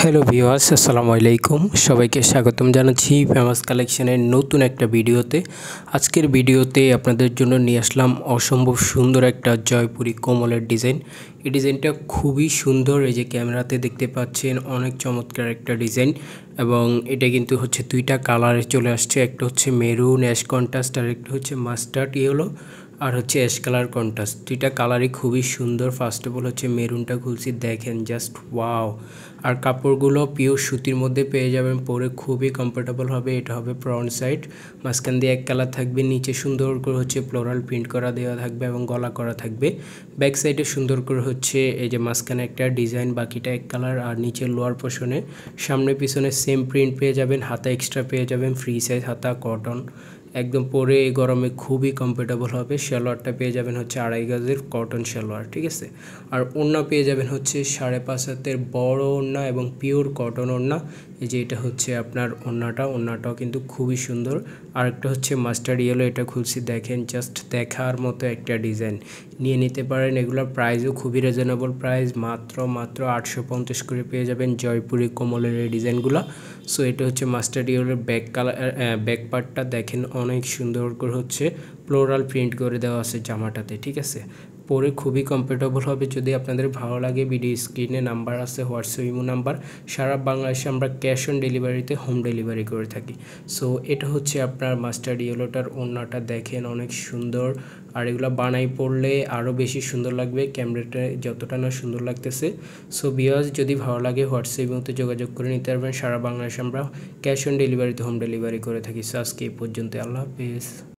Hello viewers, আসসালামু আলাইকুম। সবাইকে স্বাগতম জানাচ্ছি ফেমাস কালেকশনের নতুন একটা ভিডিওতে। আজকের ভিডিওতে আপনাদের জন্য নিয়ে আসলাম অসম্ভব সুন্দর একটা জয়পুরি কোমলের ডিজাইন। এই ডিজাইনটা খুবই সুন্দর, এই যে ক্যামেরাতে দেখতে পাচ্ছেন অনেক চমৎকার একটা ডিজাইন। এবং এটা কিন্তু হচ্ছে দুইটা কালারে চলে আসছে, একটা হচ্ছে মেরুন অ্যাশ কন্ট্রাস্ট আর একটা হচ্ছে মাস্টার্ড ইয়েলো আর হচ্ছে অ্যাশ কালার কন্ট্রাস্ট। দুইটা কালারই খুবই সুন্দর। ফার্স্ট অফ অল হচ্ছে মেরুনটা খুলছি, দেখেন জাস্ট ওয়াও। আর কাপড়গুলো পিওর সুতির মধ্যে পেয়ে যাবেন, পরে খুবই কমফোর্টেবল হবে। এটা হবে ফ্রন্ট সাইড, মাঝখান দিয়ে এক কালার থাকবে, নিচে সুন্দর করে হচ্ছে ফ্লোরাল প্রিন্ট করা দেওয়া থাকবে এবং গলা করা থাকবে। ব্যাক সাইডে সুন্দর করে হচ্ছে এই যে মাঝখানে একটা ডিজাইন, বাকিটা এক কালার। আর নিচের লোয়ার পোর্শনে সামনে পিছনে সেম প্রিন্ট পেয়ে যাবেন, হাতা এক্সট্রা পেয়ে যাবেন, ফ্রি সাইজ হাতা, কটন, একদম পরে এই গরমে খুবই কমফোর্টেবল হবে। সালোয়ারটা পেয়ে যাবেন হচ্ছে 2.5 গজের কটন সালোয়ার, ঠিক আছে। আর ওড়না পেয়ে যাবেন হচ্ছে 5.5 হাতের বড় ওড়না এবং পিওর কটন ওড়না। এই যে এটা হচ্ছে আপনার ওড়নাটাও কিন্তু খুবই সুন্দর। আর একটা হচ্ছে মাস্টার্ড ইয়েলো, এটা খুলছি, দেখেন জাস্ট দেখার মতো একটা ডিজাইন। নিয়ে নিতে পারেন, এগুলোর প্রাইসও খুবই রিজনেবল প্রাইস, মাত্র 850 করে পেয়ে যাবেন জয়পুরি কোমলের এই ডিজাইনগুলো। সো এটা হচ্ছে মাস্টার্ড ইয়েলোর ব্যাক কালার, ব্যাক পার্টটা দেখেন অনেক সুন্দর করে হচ্ছে ফ্লোরাল প্রিন্ট করে দেওয়া আছে জামাটাতে, ঠিক আছে। পরে খুবই কমফোর্টেবল হবে। যদি আপনাদের ভালো লাগে, ভিডিও স্ক্রিনে নাম্বার আছে, হোয়াটসঅ্যাপ ইমো নাম্বার। সারা বাংলাদেশে আমরা ক্যাশ অন ডেলিভারিতে হোম ডেলিভারি করে থাকি। সো এটা হচ্ছে আপনার মাস্টার্ড ইয়েলোটার ওড়নাটা, দেখেন অনেক সুন্দর। আর এগুলো বানাই পড়লে আরও বেশি সুন্দর লাগবে, ক্যামেরাটা যতটা না সুন্দর লাগতেছে। সো ভিউয়ার্স, যদি ভালো লাগে হোয়াটসঅ্যাপ ইমোতে যোগাযোগ করে নিতে পারবেন। সারা বাংলাদেশে আমরা ক্যাশ অন ডেলিভারিতে হোম ডেলিভারি করে থাকি। সো আজকে এই পর্যন্ত, আল্লাহ হাফেজ।